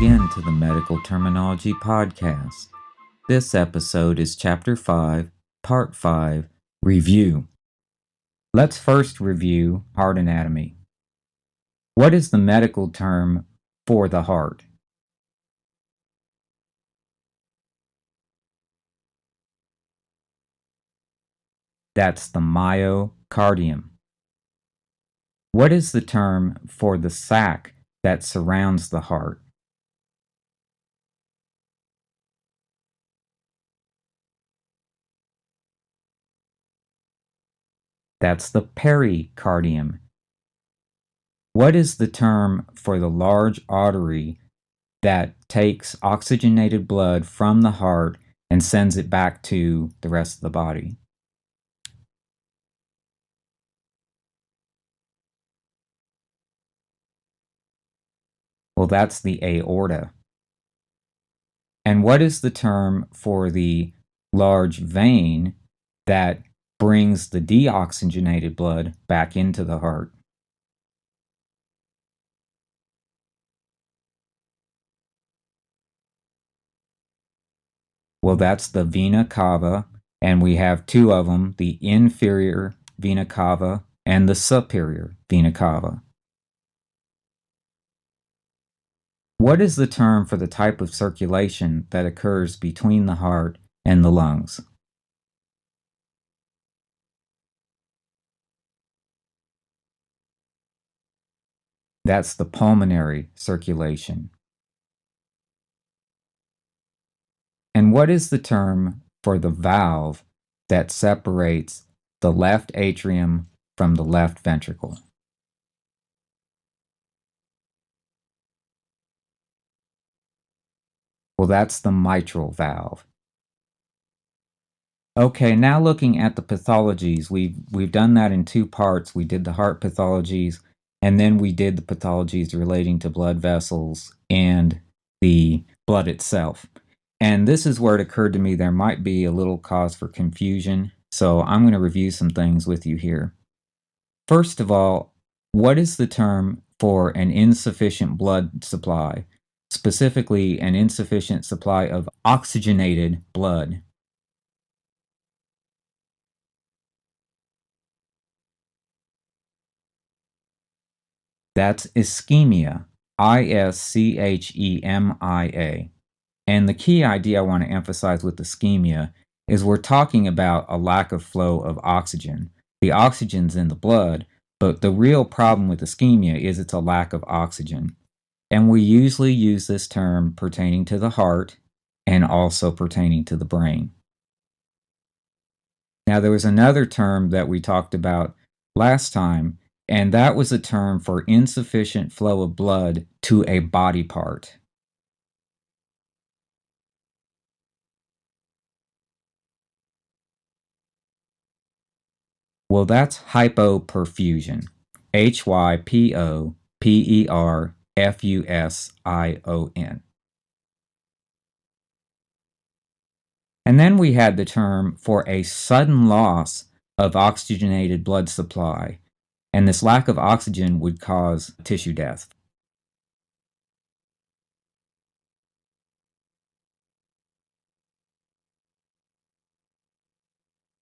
again to the Medical Terminology Podcast. This episode is Chapter 5, Part 5, Review. Let's first review heart anatomy. What is the medical term for the heart? That's the myocardium. What is the term for the sac that surrounds the heart? That's the pericardium. What is the term for the large artery that takes oxygenated blood from the heart and sends it back to the rest of the body? Well, that's the aorta. And what is the term for the large vein that brings the deoxygenated blood back into the heart? Well, that's the vena cava, and we have two of them, the inferior vena cava and the superior vena cava. What is the term for the type of circulation that occurs between the heart and the lungs? That's the pulmonary circulation. And what is the term for the valve that separates the left atrium from the left ventricle? Well, that's the mitral valve. Okay, now looking at the pathologies, we've done that in two parts. We did the heart pathologies, and then we did the pathologies relating to blood vessels and the blood itself. And this is where it occurred to me there might be a little cause for confusion, so I'm going to review some things with you here. First of all, what is the term for an insufficient blood supply, specifically an insufficient supply of oxygenated blood? That's ischemia, ischemia. And the key idea I want to emphasize with ischemia is we're talking about a lack of flow of oxygen. The oxygen's in the blood, but the real problem with ischemia is it's a lack of oxygen. And we usually use this term pertaining to the heart and also pertaining to the brain. Now, there was another term that we talked about last time, and that was a term for insufficient flow of blood to a body part. Well, that's hypoperfusion. Hypoperfusion. And then we had the term for a sudden loss of oxygenated blood supply, and this lack of oxygen would cause tissue death.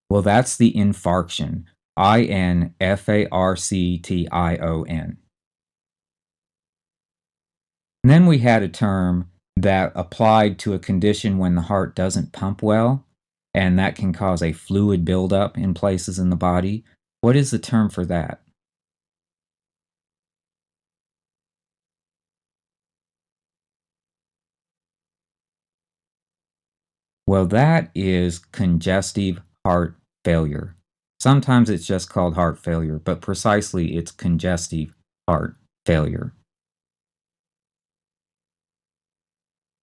Well, that's the infarction. Infarction. And then we had a term that applied to a condition when the heart doesn't pump well, and that can cause a fluid buildup in places in the body. What is the term for that? Well, that is congestive heart failure. Sometimes it's just called heart failure, but precisely it's congestive heart failure.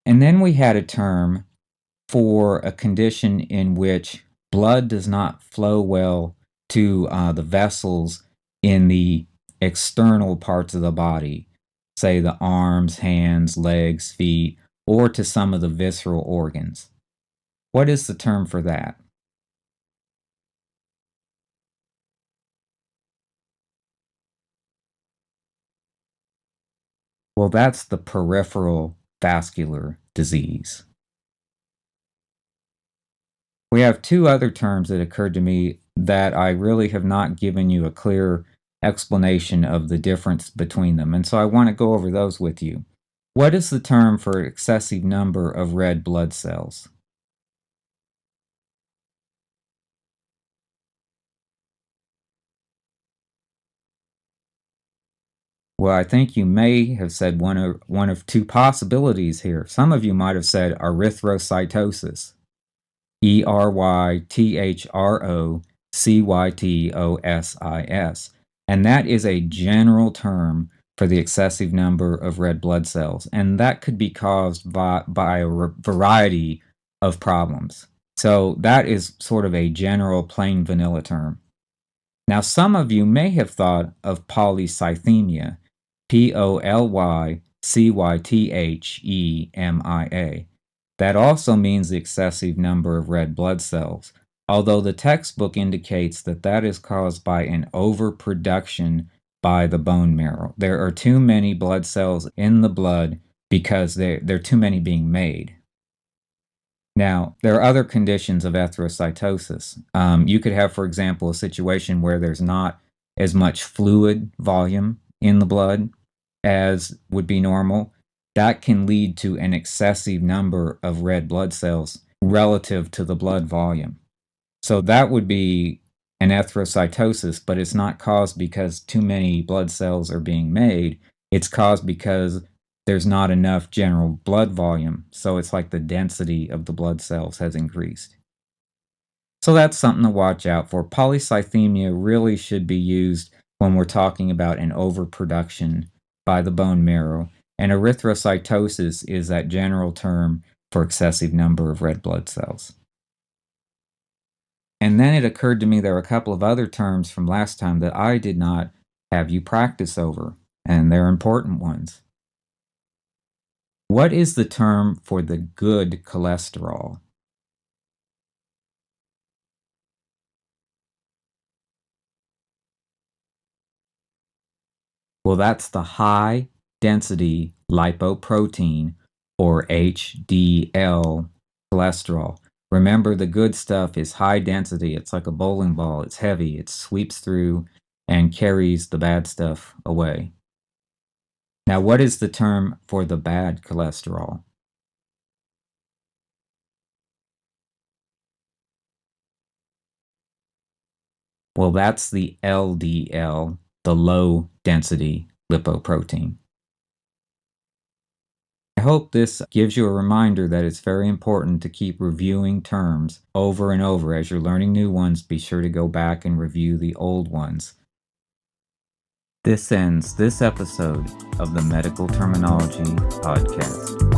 And then we had a term for a condition in which blood does not flow well to the vessels in the external parts of the body, say the arms, hands, legs, feet, or to some of the visceral organs. What is the term for that? Well, that's the peripheral vascular disease. We have two other terms that occurred to me that I really have not given you a clear explanation of the difference between them, and so I want to go over those with you. What is the term for excessive number of red blood cells? Well, I think you may have said one of two possibilities here. Some of you might have said erythrocytosis. erythrocytosis. And that is a general term for the excessive number of red blood cells. And that could be caused by a variety of problems. So that is sort of a general plain vanilla term. Now, some of you may have thought of polycythemia, polycythemia. That also means the excessive number of red blood cells, although the textbook indicates that that is caused by an overproduction by the bone marrow. There are too many blood cells in the blood because there are too many being made. Now, there are other conditions of erythrocytosis. You could have, for example, a situation where there's not as much fluid volume in the blood as would be normal. That can lead to an excessive number of red blood cells relative to the blood volume. So that would be an erythrocytosis, but it's not caused because too many blood cells are being made. It's caused because there's not enough general blood volume. So it's like the density of the blood cells has increased. So that's something to watch out for. Polycythemia really should be used when we're talking about an overproduction by the bone marrow. And erythrocytosis is that general term for excessive number of red blood cells. And then it occurred to me there were a couple of other terms from last time that I did not have you practice over, and they're important ones. What is the term for the good cholesterol? Well, that's the high density lipoprotein, or HDL cholesterol. Remember, the good stuff is high density. It's like a bowling ball, it's heavy, it sweeps through and carries the bad stuff away. Now, what is the term for the bad cholesterol? Well, that's the LDL, the low density lipoprotein. I hope this gives you a reminder that it's very important to keep reviewing terms over and over. As you're learning new ones, be sure to go back and review the old ones. This ends this episode of the Medical Terminology Podcast.